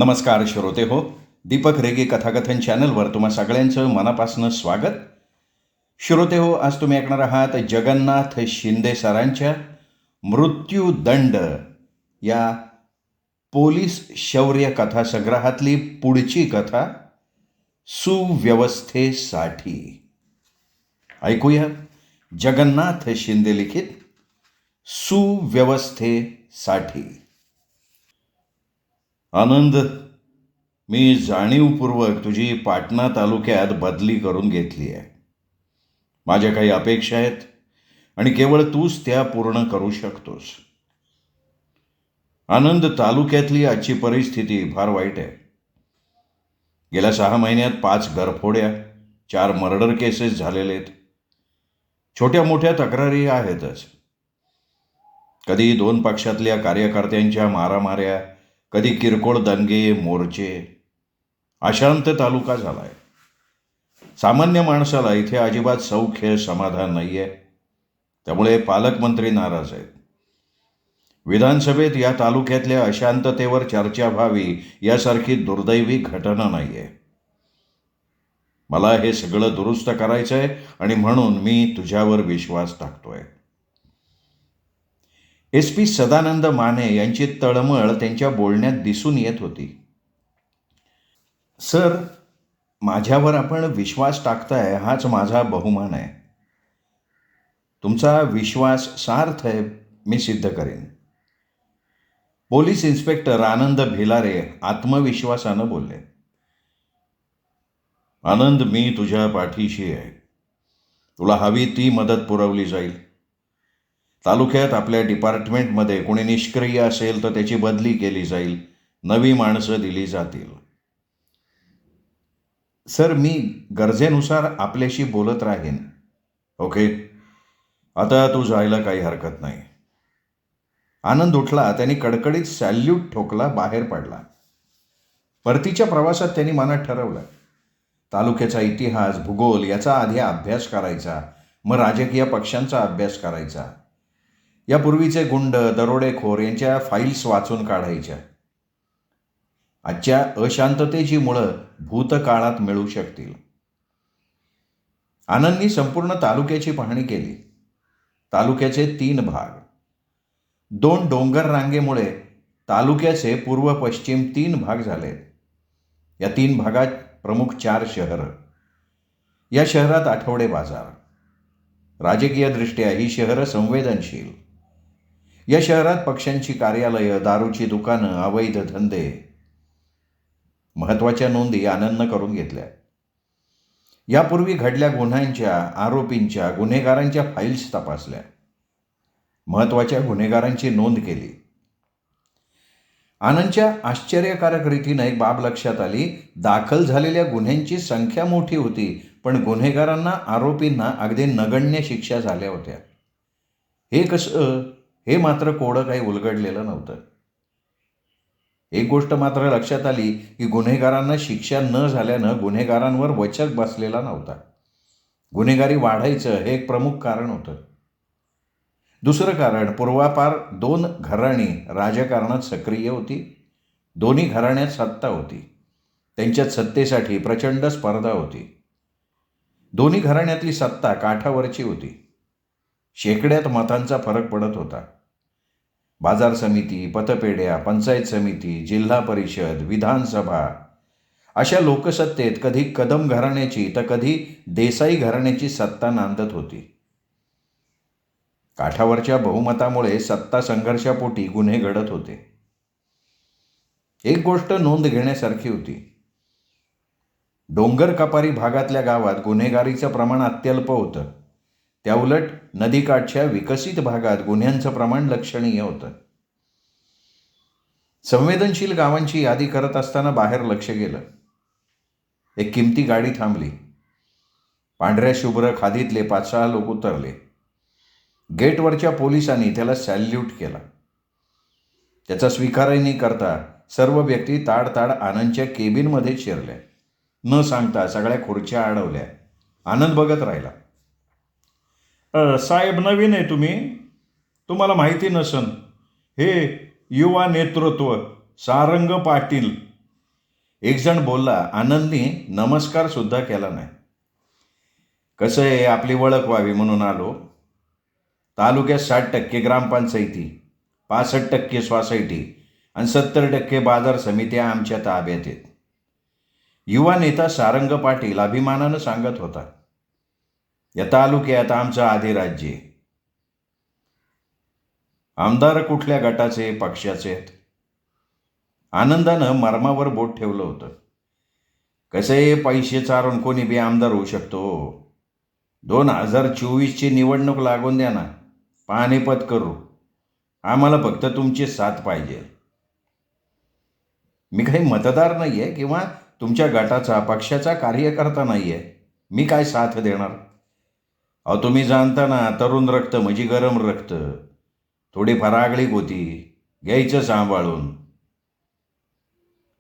नमस्कार श्रोते हो. दीपक रेगे कथाकथन चॅनलवर तुम्हा सगळ्यांचं मनापासून स्वागत. श्रोते हो, आज तुम्ही ऐकणार आहात जगन्नाथ शिंदे सरांच्या मृत्यूदंड या पोलीस शौर्य कथासंग्रहातली पुढची कथा, सुव्यवस्थेसाठी. ऐकूया जगन्नाथ शिंदे लिखित सुव्यवस्थेसाठी. आनंद, मी जाणीवपूर्वक तुझी पाटणा तालुक्यात बदली करून घेतली आहे. माझ्या काही अपेक्षा आहेत आणि केवळ तूच त्या पूर्ण करू शकतोस. आनंद, तालुक्यातली आजची परिस्थिती फार वाईट आहे. गेल्या 6 महिन्यात 5 गरफोड्या, 4 मर्डर केसेस झालेले आहेत. छोट्या मोठ्या तक्रारी आहेतच. कधी 2 पक्षातल्या कार्यकर्त्यांच्या मारामाऱ्या, कधी किरकोळ दंगे, मोर्चे. अशांत तालुका झाला आहे. सामान्य माणसाला इथे अजिबात सौख्य समाधान नाही आहे. त्यामुळे पालकमंत्री नाराज आहेत. विधानसभेत या तालुक्यातल्या अशांततेवर चर्चा व्हावी यासारखी दुर्दैवी घटना नाही आहे. मला हे सगळं दुरुस्त करायचं आहे आणि म्हणून मी तुझ्यावर विश्वास टाकतोय. SP सदानंद माने यांची तळमळ त्यांच्या बोलण्यात दिसून येत होती. सर, माझ्यावर आपण विश्वास टाकताय हाच माझा बहुमान आहे. तुमचा विश्वास सार्थ आहे, मी सिद्ध करेन. पोलीस इन्स्पेक्टर आनंद भिलारे आत्मविश्वासानं बोलले. आनंद, मी तुझ्या पाठीशी आहे. तुला हवी ती मदत पुरवली जाईल. तालुक्यात आपल्या डिपार्टमेंटमध्ये कोणी निष्क्रिय असेल तर त्याची बदली केली जाईल. नवी माणसं दिली जातील. सर, मी गरजेनुसार आपल्याशी बोलत राहीन. ओके, आता तू जायला काही हरकत नाही. आनंद उठला. त्यांनी कडकडीत सॅल्यूट ठोकला, बाहेर पडला. परतीच्या प्रवासात त्यांनी मनात ठरवलं, तालुक्याचा इतिहास, भूगोल याचा आधी अभ्यास करायचा, मग राजकीय पक्षांचा अभ्यास करायचा. यापूर्वीचे गुंड, दरोडेखोर यांच्या फाईल्स वाचून काढायच्या. आजच्या अशांततेची मुळं भूतकाळात मिळू शकतील. आनंदनी संपूर्ण तालुक्याची पाहणी केली. तालुक्याचे 3 भाग. 2 डोंगर रांगेमुळे तालुक्याचे पूर्व पश्चिम 3 भाग झाले. या 3 भागात प्रमुख 4 शहरं. या शहरात आठवडे बाजार. राजकीयदृष्ट्या ही शहरं संवेदनशील. या शहरात पक्षांची कार्यालयं, दारूची दुकानं, अवैध धंदे. महत्त्वाच्या नोंदी आनंदनं करून घेतल्या. यापूर्वी घडल्या गुन्ह्यांच्या, आरोपींच्या, गुन्हेगारांच्या फाईल्स तपासल्या. महत्त्वाच्या गुन्हेगारांची नोंद केली. आनंदच्या आश्चर्यकारक रीतीनं एक बाब लक्षात आली. दाखल झालेल्या गुन्ह्यांची संख्या मोठी होती, पण गुन्हेगारांना, आरोपींना अगदी नगण्य शिक्षा झाल्या होत्या. हे कसं? हे मात्र कोडं काही उलगडलेलं नव्हतं. एक गोष्ट मात्र लक्षात आली की गुन्हेगारांना शिक्षा न झाल्यानं गुन्हेगारांवर वचक बसलेला नव्हता. गुन्हेगारी वाढायचं हे एक प्रमुख कारण होतं. दुसरं कारण, पूर्वापार 2 घराणी राजकारणात सक्रिय होती. दोन्ही घराण्यात सत्ता होती. त्यांच्यात सत्तेसाठी प्रचंड स्पर्धा होती. दोन्ही घराण्यातली सत्ता काठावरची होती. शेकड्यात मतांचा फरक पडत होता. बाजार समिती, पतपेढ्या, पंचायत समिती, जिल्हा परिषद, विधानसभा अशा लोकसत्तेत कधी कदम घराण्याची तर कधी देसाई घराण्याची सत्ता नांदत होती. काठावरच्या बहुमतामुळे सत्ता संघर्षापोटी गुन्हे घडत होते. एक गोष्ट नोंद घेण्यासारखी होती. डोंगर कपारी भागातल्या गावात गुन्हेगारीचं प्रमाण अत्यल्प होतं. त्याउलट नदीकाठच्या विकसित भागात गुन्ह्यांचं प्रमाण लक्षणीय होतं. संवेदनशील गावांची यादी करत असताना बाहेर लक्ष गेलं. एक किमती गाडी थांबली. पांढऱ्या शुभ्र खादीतले 5-6 लोक उतरले. गेटवरच्या पोलिसांनी त्याला सॅल्यूट केला. त्याचा स्वीकारही न करता सर्व व्यक्ती ताडताड आनंदच्या केबिनमध्ये शिरल्या. न सांगता सगळ्या खुर्च्या अडवल्या. आनंद बघत राहिला. साहेब, नवीन आहे तुम्ही, तुम्हाला माहिती नसन. हे युवा नेतृत्व, सारंग पाटील एक जण बोलला, आनंदने नमस्कार सुद्धा केला नाही. कसं आहे, आपली ओळख व्हावी म्हणून आलो. तालुक्यात 60% ग्रामपंचायती, 65% सोसायटी आणि 70% बाजार समित्या आमच्या ताब्यात आहेत. युवा नेता सारंग पाटील अभिमानानं सांगत होता, या तालुक्यात आमचं अधिराज्य आहे. आमदार कुठल्या गटाचे, पक्षाचे आहेत? आनंदानं मर्मावर बोट ठेवलं होतं. कसे पैसे चारून कोणी बी आमदार होऊ शकतो. 2024ची निवडणूक लागून द्या ना, पानिपत करू. आम्हाला फक्त तुमची साथ पाहिजे. मी काही मतदार नाही आहे किंवा तुमच्या गटाचा, पक्षाचा कार्यकर्ता नाही आहे. मी काय साथ देणार? अहो, तुम्ही जाणता ना, तरुण रक्त म्हणजे गरम रक्त. थोडी फरागळीक होती, घ्यायचं सांभाळून.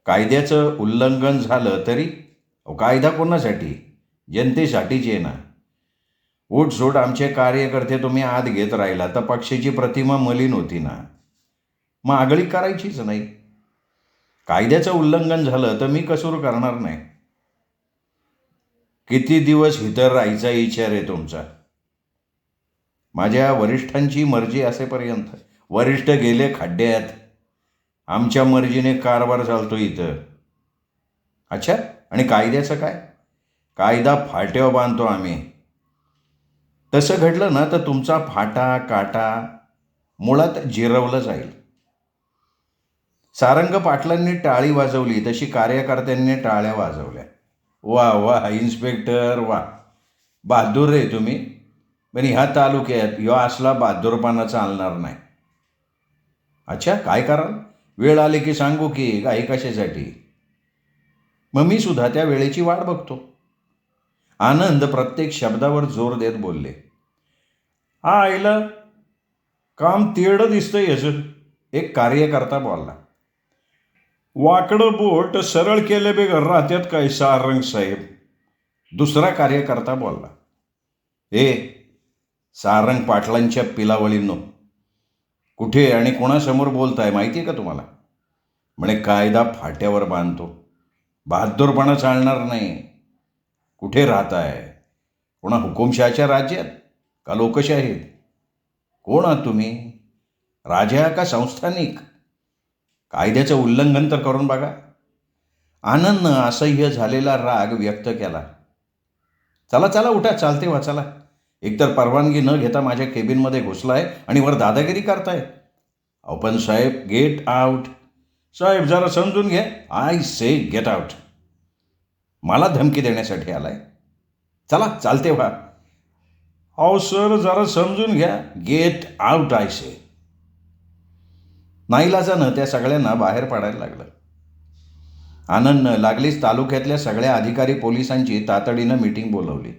कायद्याचं उल्लंघन झालं तरी कायदा कोणासाठी? जनतेसाठीच आहे ना. उठसूट आमचे कार्यकर्ते तुम्ही आत घेत राहिला तर पक्षाची प्रतिमा मलिन होती ना. मग आगळीक करायचीच नाही. कायद्याचं उल्लंघन झालं तर मी कसूर करणार नाही. किती दिवस इतर राहायचा विचार आहे तुमचा? माझ्या वरिष्ठांची मर्जी असेपर्यंत. वरिष्ठ गेले खड्ड्यात, आमच्या मर्जीने कारभार चालतो इथं. अच्छा, आणि कायद्याचं काय? कायदा फाट्यावर बांधतो आम्ही. तसं घडलं ना तर तुमचा फाटा काटा मुळात जिरवलं जाईल. सारंग पाटलांनी टाळी वाजवली तशी कार्यकर्त्यांनी टाळ्या वाजवल्या. वा वा इन्स्पेक्टर, वा, बहादूर रे तुम्ही. पण ह्या तालुक्यात ह्यो असला बहादूरपणा चालणार नाही. अच्छा, काय कराल? वेळ आली की सांगू की काही कशासाठी. मग मी सुद्धा त्या वेळेची वाट बघतो. आनंद प्रत्येक शब्दावर जोर देत बोलले. हा, आईला काम तेरडं दिसतंय याचं, एक कार्यकर्ता बोलला. वाकडं बोट सरळ केले बेगर राहत्यात काय सारंग साहेब? दुसरा कार्यकर्ता बोलला. सारंग पाटलांच्या पिलावळींनो, कुठे आणि कोणासमोर बोलताय माहिती आहे का तुम्हाला? म्हणे कायदा फाट्यावर बांधतो, बहादूरपणा चालणार नाही. कुठे राहताय? कोणा हुकुमशाहीच्या राज्यात का लोकशाहीत? कोण आहात तुम्ही? राजा का संस्थानिक? कायद्याचं उल्लंघन तर करून बघा. आनंदनं असह्य झालेला राग व्यक्त केला. चला चला, उठा, चालते वा, चला. एकतर परवानगी न घेता माझ्या केबिनमध्ये घुसलाय आणि वर दादागिरी करताय. पण साहेब, गेट आउट. साहेब, जरा समजून घ्या. I say get out. मला धमकी देण्यासाठी आलाय? चला, चालते व्हा. अहो सर, जरा समजून घ्या. गेट आउट आय से. नाईलाजानं त्या सगळ्यांना बाहेर पडायला लागलं. आनंदनं लागलीच तालुक्यातल्या सगळ्या अधिकारी पोलिसांची तातडीनं मीटिंग बोलवली.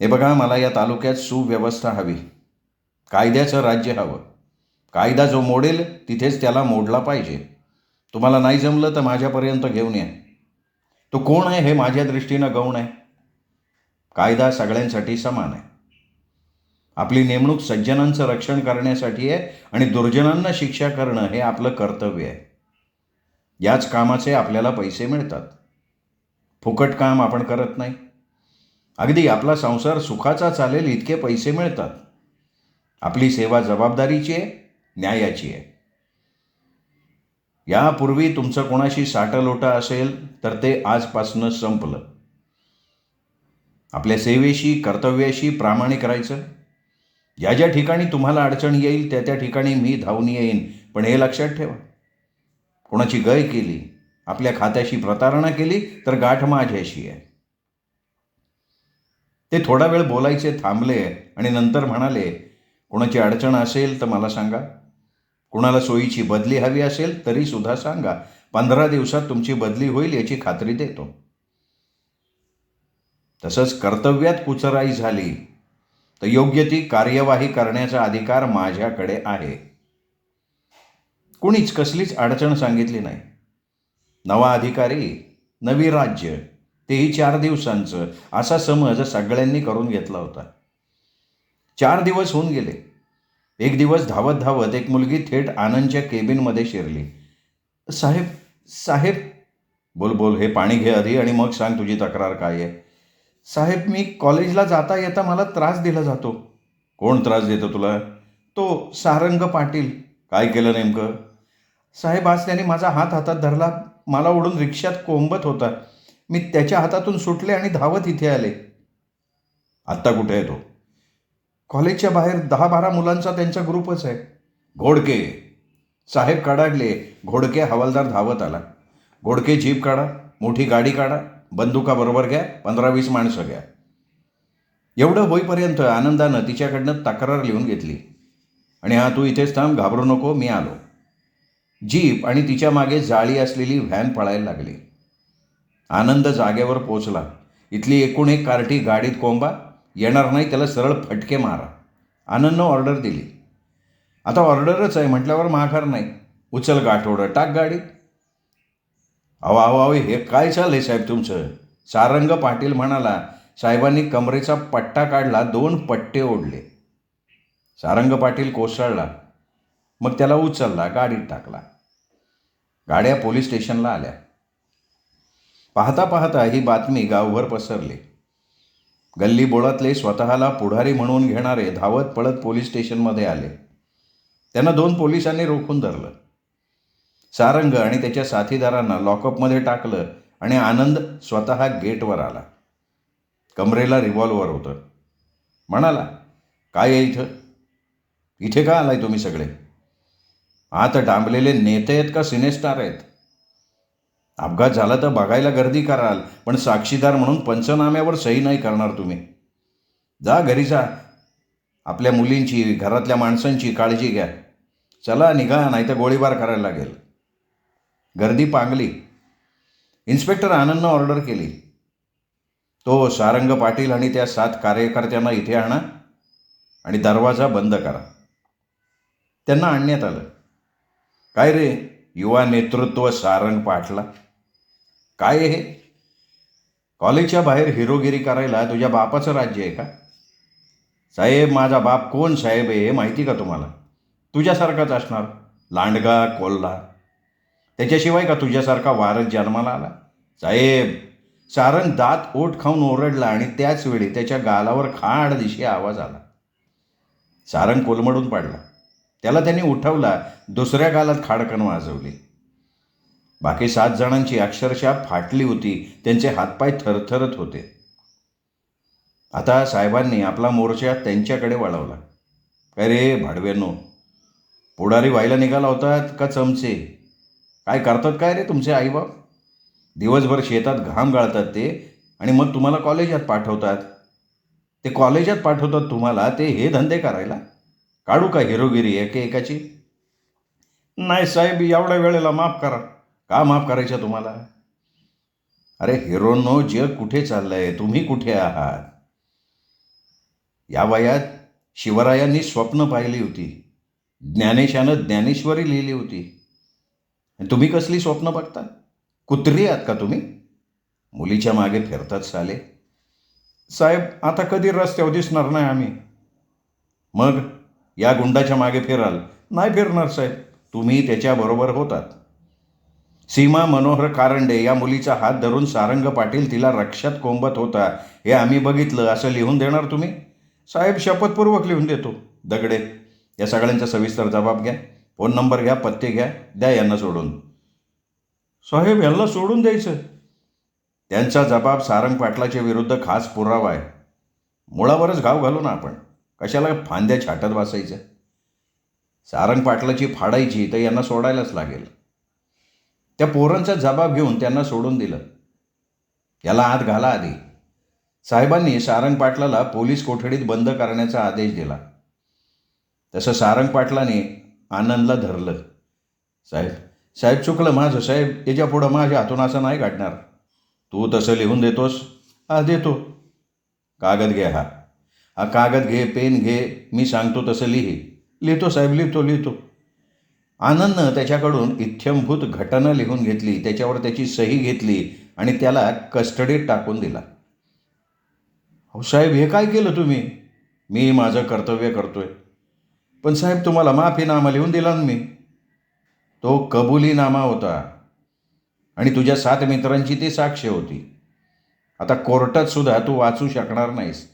हे बघा, मला या तालुक्यात सुव्यवस्था हवी. कायद्याचं राज्य हवं. कायदा जो मोडेल तिथेच त्याला मोडला पाहिजे. तुम्हाला नाही जमलं तर माझ्यापर्यंत घेऊन या. तो कोण आहे हे माझ्या दृष्टीनं गौण आहे. कायदा सगळ्यांसाठी समान आहे. आपली नेमणूक सज्जनांचं रक्षण करण्यासाठी आहे आणि दुर्जनांना शिक्षा करणं हे आपलं कर्तव्य आहे. याच कामाचे आपल्याला पैसे मिळतात. फुकट काम आपण करत नाही. अगदी आपला संसार सुखाचा चालेल इतके पैसे मिळतात. आपली सेवा जबाबदारीची आहे, न्यायाची आहे. यापूर्वी तुमचं कोणाशी साटलोटा असेल तर ते आजपासून संपलं. आपल्या सेवेशी, कर्तव्याशी प्रामाणिक राहायचं. ज्या ज्या ठिकाणी तुम्हाला अडचण येईल त्या त्या ठिकाणी मी धावून येईन. पण हे लक्षात ठेवा, कोणाची गय केली, आपल्या खात्याशी प्रतारणा केली तर गाठ माझ्याशी आहे. ते थोडा वेळ बोलायचे थांबले आणि नंतर म्हणाले, कोणाची अडचण असेल तर मला सांगा. कुणाला सोयीची बदली हवी असेल तरी सुद्धा सांगा. 15 दिवसात तुमची बदली होईल याची खात्री देतो. तसंच कर्तव्यात कुचराई झाली तर योग्य ती कार्यवाही करण्याचा अधिकार माझ्याकडे आहे. कुणीच कसलीच अडचण सांगितली नाही. नवा अधिकारी, नवी राज्य, तेही 4 दिवसांचं, असा समज सगळ्यांनी करून घेतला होता. 4 दिवस होऊन गेले. एक दिवस धावत धावत एक मुलगी थेट आनंदच्या केबिनमध्ये शिरली. साहेब, बोल बोल, हे पाणी घे आधी आणि मग सांग तुझी तक्रार काय आहे. साहेब, मी कॉलेजला जाता येता मला त्रास दिला जातो. कोण त्रास देतो तुला? तो सारंग पाटील. काय केलं नेमकं? साहेब, आज त्याने माझा हात हातात धरला, मला ओढून रिक्षात कोंबत होता. मी त्याच्या हातातून सुटले आणि धावत इथे आले. आत्ता कुठे आहे तो? कॉलेजच्या बाहेर 10-12 मुलांचा त्यांचा ग्रुपच आहे. घोडके. साहेब कडाडले. घोडके हवालदार धावत आला. घोडके, जीप काढा, मोठी गाडी काढा, बंदुका बरोबर घ्या, 15-20 माणसं घ्या. एवढं होईपर्यंत आनंदानं तिच्याकडनं तक्रार लिहून घेतली. आणि हा, तू इथेच थांब, घाबरू नको, मी आलो. जीप आणि तिच्या मागे जाळी असलेली व्हॅन पळायला लागली. आनंद जागेवर पोचला. इथली एकूण एक कार्टी गाडीत कोंबा, येणार नाही त्याला सरळ फटके मारा. आनंदनं ऑर्डर दिली. आता ऑर्डरच आहे म्हटल्यावर माघार नाही. उचल गाठोडं, टाक गाडीत. अहो अहो अहो, हे काय चाललंय साहेब तुमचं? सारंग पाटील म्हणाला. साहेबांनी कमरेचा पट्टा काढला, 2 पट्टे ओढले. सारंग पाटील कोसळला. मग त्याला उचलला, गाडीत टाकला. गाड्या पोलीस स्टेशनला आल्या. पाहता पाहता ही बातमी गावभर पसरली. गल्ली बोळातले स्वतःला पुढारी म्हणून घेणारे धावत पळत पोलीस स्टेशनमध्ये आले. त्यांना 2 पोलिसांनी रोखून धरलं. सारंग आणि त्याच्या साथीदारांना लॉकअपमध्ये टाकलं आणि आनंद स्वतः गेटवर आला. कमरेला रिव्हॉल्वर होतं. म्हणाला, काय आहे इथं? इथे का आलाय तुम्ही सगळे? आत डांबलेले नेते आहेत का सिनेस्टार आहेत? अपघात झाला तर बघायला गर्दी कराल, पण साक्षीदार म्हणून पंचनाम्यावर सही नाही करणार तुम्ही. जा घरी जा. आपल्या मुलींची, घरातल्या माणसांची काळजी घ्या. चला निघा, नाही तर गोळीबार करायला लागेल. गर्दी पांगली. इन्स्पेक्टर आनंदनं ऑर्डर केली. तो सारंग पाटील आणि त्या 7 कार्यकर्त्यांना इथे आणा आणि दरवाजा बंद करा. त्यांना आणण्यात आलं. काय रे, युवा नेतृत्व सारंग पाटला, काय हे? कॉलेजच्या बाहेर हिरोगिरी करायला तुझ्या बापाचं राज्य आहे का? साहेब, माझा बाप कोण साहेब आहे हे माहिती का तुम्हाला? तुझ्यासारखाच असणार, लांडगा कोल्हा. त्याच्याशिवाय का तुझ्यासारखा वारस जन्माला आला? साहेब, सारंग दात ओठ खाऊन ओरडला आणि त्याच वेळी त्याच्या गालावर खाड दिशी आवाज आला. सारंग कोलमडून पडला. त्याला त्यांनी उठवला, दुसऱ्या गालात खाडकन वाजवली. बाकी 7 जणांची अक्षरशः फाटली होती. त्यांचे हातपाय थरथरत होते. आता साहेबांनी आपला मोर्चा त्यांच्याकडे वळवला. काय रे भाडव्यांनो, पुढारी व्हायला निघाला होतात का चमचे? काय करतात काय रे तुमचे आईबाप? दिवसभर शेतात घाम गाळतात ते, आणि मग तुम्हाला कॉलेजात पाठवतात. ते कॉलेजात पाठवतात तुम्हाला, ते हे धंदे करायला? काढू का हिरोगिरी एकेकाची? नाही साहेब, एवढ्या वेळेला माफ करा. का माफ करायचं तुम्हाला? अरे हिरोंनो, जग कुठे चाललंय, तुम्ही कुठे आहात? या वयात शिवरायांनी स्वप्न पाहिली होती. ज्ञानेशानं ज्ञानेश्वरी लिहिली होती. तुम्ही कसली स्वप्न बघता? कुत्री आहात का तुम्ही? मुलीच्या मागे फिरतात साले. साहेब, आता कधी रस्त्यावर दिसणार नाही आम्ही. मग या गुंडाच्या मागे फिराल? नाही फिरणार साहेब. तुम्ही त्याच्याबरोबर होतात. सीमा मनोहर कारंडे या मुलीचा हात धरून सारंग पाटील तिला रक्षात कोंबत होता, हे आम्ही बघितलं, असं लिहून देणार तुम्ही? साहेब, शपथपूर्वक लिहून देतो. दगडे, या सगळ्यांचा सविस्तर जबाब घ्या. फोन नंबर घ्या, पत्ते घ्या, द्या यांना सोडून. साहेब, यांना सोडून द्यायचं? त्यांचा जबाब सारंग पाटलाच्या विरुद्ध खास पुरावा आहे. मुळावरच घाव घालू ना आपण, कशाला फांद्या छाटत बसायचं? सारंग पाटलाची फाडायची तर यांना सोडायलाच लागेल. त्या पोरांचा जबाब घेऊन त्यांना सोडून दिलं. याला आत घाला आधी. साहेबांनी सारंग पाटलाला पोलीस कोठडीत बंद करण्याचा आदेश दिला. तसं सारंग पाटलाने आनंदला धरलं. साहेब साहेब चुकलं माझं साहेब, याच्या पुढं माझ्या हातून असं नाही घडणार. तू तसं लिहून देतोस? हा, देतो. कागद घे. हा कागद घे, पेन घे, मी सांगतो तसं लिही. लिहितो साहेब, लिहितो. आनंदनं त्याच्याकडून इत्थंभूत घटना लिहून घेतली, त्याच्यावर त्याची सही घेतली आणि त्याला कस्टडीत टाकून दिला. हो साहेब, हे काय केलं तुम्ही? मी माझं कर्तव्य करतोय. पण साहेब, तुम्हाला माफीनामा लिहून दिला ना मी. तो कबुलीनामा होता. आणि तुझ्या 7 मित्रांची ती साक्ष होती. आता कोर्टात सुद्धा तू वाचू शकणार नाहीस.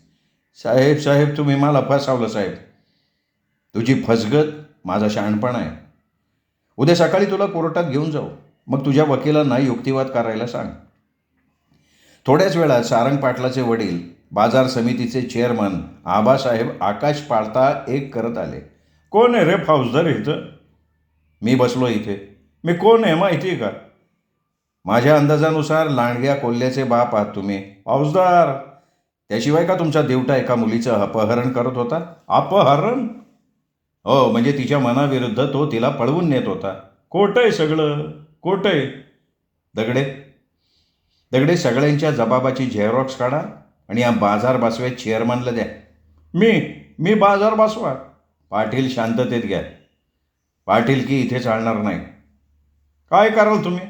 साहेब साहेब तुम्ही मला फसावलं साहेब. तुझी फसगत माझा शहाणपणा आहे. उद्या सकाळी तुला कोर्टात घेऊन जाऊ. मग तुझ्या वकिलांना युक्तिवाद करायला सांग. थोड्याच वेळात सारंग पाटलाचे वडील बाजार समितीचे चेअरमन आबासाहेब आकाश पाळता एक करत आले. कोण आहे रे फौजदार इथं? मी बसलो इथे. मी कोण आहे माहिती आहे का? माझ्या अंदाजानुसार लांडग्या कोल्ह्याचे बाप आहात तुम्ही. फौजदार, त्याशिवाय का तुमचा देवटा एका मुलीचं अपहरण करत होता? अपहरण? हो, म्हणजे तिच्या मनाविरुद्ध तो तिला पळवून नेत होता. खोटं आहे सगळं, खोटं आहे. दगडे दगडे सगळ्यांच्या जबाबाची झेरॉक्स काढा आणि या बाजार बसव्या चेअरमनला द्या. मी बाजार बसवा? पाटील शांततेत घ्या. पाटील की इथे चालणार नाही. काय कराल तुम्ही?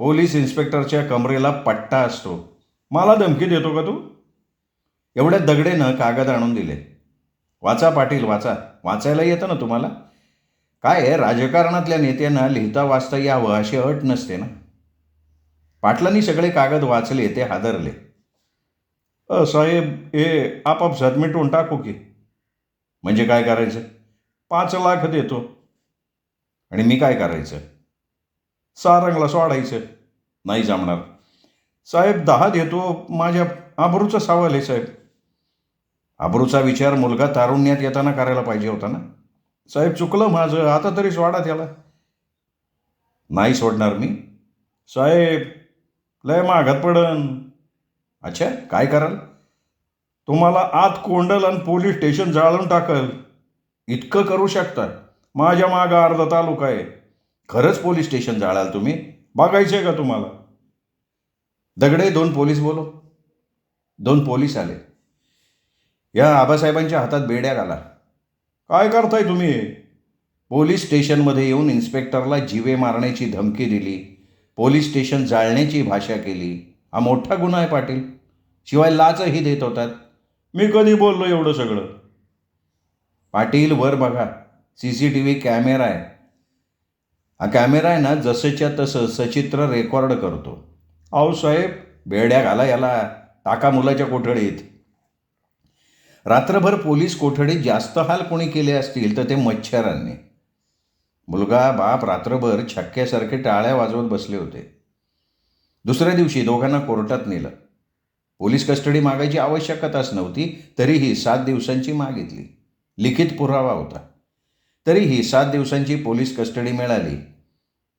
पोलीस इन्स्पेक्टरच्या कमरेला पट्टा असतो. मला धमकी देतो का तू? एवढ्या दगडेनं कागद आणून दिले. वाचा पाटील, वाचा. वाचायला येतं ना तुम्हाला? काय आहे, राजकारणातल्या नेत्यांना लिहिता वाचता यावं अशी अट नसते ना. पाटलांनी सगळे कागद वाचले. ते हादरले. साहेब, हे आपाप सबमिटून टाकू की? म्हणजे काय करायचं? 5 लाख देतो. आणि मी काय करायचं? सारंगला सोडायचं? नाही जमणार साहेब. 10 देतो. माझ्या आबरूचा सवाल आहे साहेब. आबरूचा विचार मुलगा तारुण्यात येताना करायला पाहिजे होता ना. साहेब चुकलं माझं, आता तरी सोडा त्याला. नाही सोडणार मी साहेब. लय मागात पडन. अच्छा, काय कराल? तुम्हाला आत कोंडल आणि पोलीस स्टेशन जाळून टाकल. इतकं करू शकता? माझ्या मागं अर्धा तालुका आहे. खरंच पोलीस स्टेशन जाळाल तुम्ही? बघायचं आहे का तुम्हाला? दगडे, 2 पोलीस बोलो. 2 पोलीस आले. या आबासाहेबांच्या हातात बेड्या घाला. काय करताय तुम्ही? पोलीस स्टेशनमध्ये येऊन इन्स्पेक्टरला जीवे मारण्याची धमकी दिली. पोलीस स्टेशन जाळण्याची भाषा केली. हा मोठा गुन्हा आहे पाटील. शिवाय लाचही देत होतात. मी कधी बोललो एवढं सगळं? पाटील, वर बघा. CCTV कॅमेरा आहे. हा कॅमेरा आहे ना, जसंच्या तसं सचित्र रेकॉर्ड करतो. अहो साहेब, बेड्या घाला याला. टाका मुलाच्या कोठडीत. रात्रभर पोलीस कोठडीत जास्त हाल कोणी केले असतील तर ते मच्छरांनी. मुलगा बाप रात्रभर छक्क्यासारखे टाळ्या वाजवत बसले होते. दुसऱ्या दिवशी दोघांना कोर्टात नेलं. पोलीस कस्टडी मागायची आवश्यकताच नव्हती, तरीही 7 दिवसांची मागितली. लिखित पुरावा होता. तरीही 7 दिवसांची पोलीस कस्टडी मिळाली.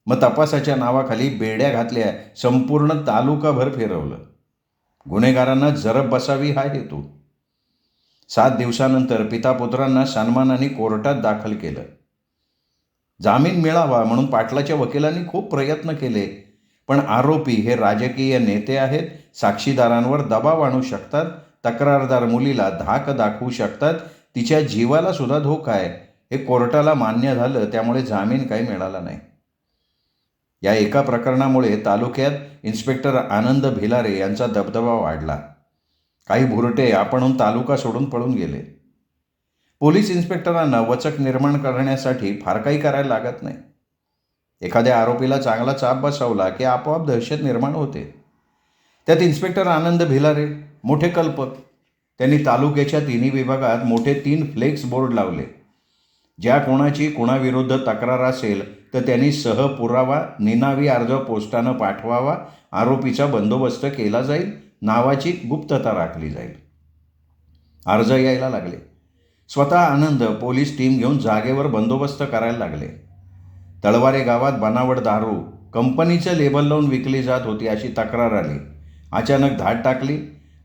मग तपासाच्या नावाखाली बेड्या घातल्या. संपूर्ण तालुकाभर फिरवलं. गुन्हेगारांना जरब बसावी हा हेतू. 7 दिवसानंतर पितापुत्रांना सन्मानाने कोर्टात दाखल केलं. जामीन मिळावा म्हणून पाटलाच्या वकिलांनी खूप प्रयत्न केले. पण आरोपी हे राजकीय नेते आहेत. साक्षीदारांवर दबाव आणू शकतात. तक्रारदार मुलीला धाक दाखवू शकतात. तिच्या जीवाला सुद्धा धोका आहे. हे कोर्टाला मान्य झालं. त्यामुळे जामीन काही मिळाला नाही. या एका प्रकरणामुळे तालुक्यात इन्स्पेक्टर आनंद भिलारे यांचा दबदबा वाढला. काही भुरटे आपणहून तालुका सोडून पळून गेले. पोलीस इन्स्पेक्टरांना वचक निर्माण करण्यासाठी फार काही करायला लागत नाही. एखाद्या आरोपीला चांगला चाप बसवला की आपोआप दहशत निर्माण होते. त्यात इन्स्पेक्टर आनंद भिलारे मोठे कल्पक. त्यांनी तालुक्याच्या 3 विभागात मोठे 3 फ्लेक्स बोर्ड लावले. ज्या कोणाची कोणाविरुद्ध तक्रार असेल तर त्यांनी सहपुरावा निनावी अर्ज पोस्टानं पाठवावा. आरोपीचा बंदोबस्त केला जाईल. नावाची गुप्तता राखली जाईल. अर्ज यायला लागले. स्वतः आनंद पोलीस टीम घेऊन जागेवर बंदोबस्त करायला लागले. तळवारे गावात बनावट दारू कंपनीचं लेबल लावून विकली जात होती अशी तक्रार आली. अचानक धाड टाकली.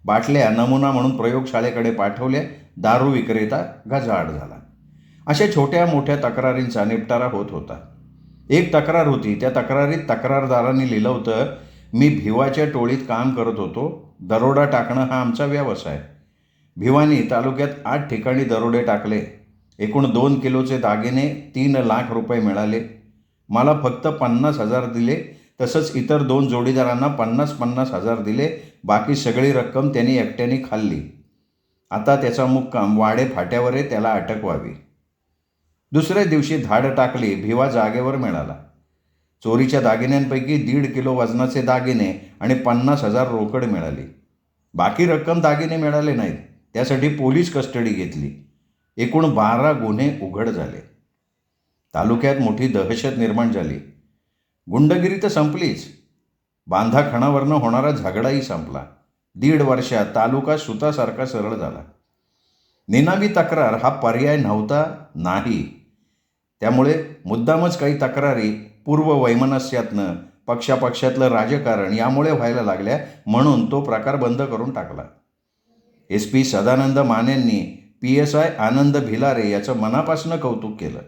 बाटल्या नमुना म्हणून प्रयोगशाळेकडे पाठवल्या. दारू विक्रेता गजाआड झाला. अशा छोट्या मोठ्या तक्रारींचा निपटारा होत होता. एक तक्रार होती. त्या तक्रारीत तक्रारदारांनी लिहिलं होतं, मी भिवाच्या टोळीत काम करत होतो. दरोडा टाकणं हा आमचा व्यवसाय. भिवानी तालुक्यात 8 ठिकाणी दरोडे टाकले. एकूण 2 किलोचे दागिने 3 लाख रुपये मिळाले. मला फक्त 50,000 दिले. तसंच इतर 2 जोडीदारांना 50,000 हजार दिले. बाकी सगळी रक्कम त्यांनी एकट्याने खाल्ली. आता त्याचा मुक्काम वाडे फाट्यावर आहे. त्याला अटक व्हावी. दुसऱ्या दिवशी धाड टाकली. भिवा जागेवर मिळाला. चोरीच्या दागिन्यांपैकी 1.5 किलो वजनाचे दागिने आणि 50,000 रोकड मिळाली. बाकी रक्कम दागिने मिळाले नाहीत. त्यासाठी पोलीस कस्टडी घेतली. एकूण 12 गुन्हे उघड झाले. तालुक्यात मोठी दहशत निर्माण झाली. गुंडगिरी तर संपलीच, बांधा खणावरनं होणारा झगडाही संपला. 1.5 वर्षात तालुका सुतासारखा सरळ झाला. निनावी तक्रार हा पर्याय नव्हता, नाही. त्यामुळे मुद्दामच काही तक्रारी पूर्ववैमनस्यातनं, पक्षापक्षातलं राजकारण यामुळे व्हायला लागल्या, म्हणून तो प्रकार बंद करून टाकला. SP सदानंद मानेंनी PSI आनंद भिलारे याचं मनापासून कौतुक केलं.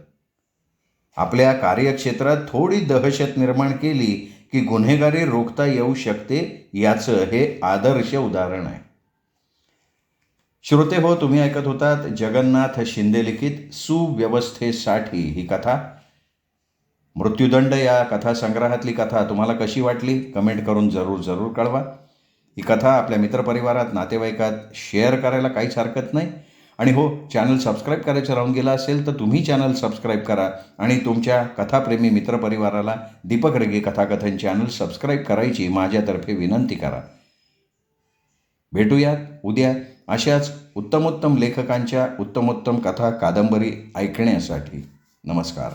आपल्या कार्यक्षेत्रात थोडी दहशत निर्माण केली की गुन्हेगारी रोखता येऊ शकते, याचं हे आदर्श उदाहरण आहे. श्रोते हो, तुम्ही ऐकत होतात जगन्नाथ शिंदे लिखित सुव्यवस्थेसाठी ही कथा. मृत्यूदंड या कथासंग्रहातली कथा तुम्हाला कशी वाटली कमेंट करून जरूर कळवा. ही कथा आपल्या मित्रपरिवारात, नातेवाईकात शेअर करायला काहीच हरकत नाही. आणि हो, चॅनल सबस्क्राईब करायचं राहून गेलं असेल तर तुम्ही चॅनल सबस्क्राईब करा आणि तुमच्या कथाप्रेमी मित्रपरिवाराला दीपक रेगे कथाकथन चॅनल सबस्क्राईब करायची माझ्यातर्फे विनंती करा. भेटूयात उद्या अशाच उत्तमोत्तम लेखकांच्या उत्तमोत्तम कथा कादंबरी ऐकण्यासाठी. नमस्कार.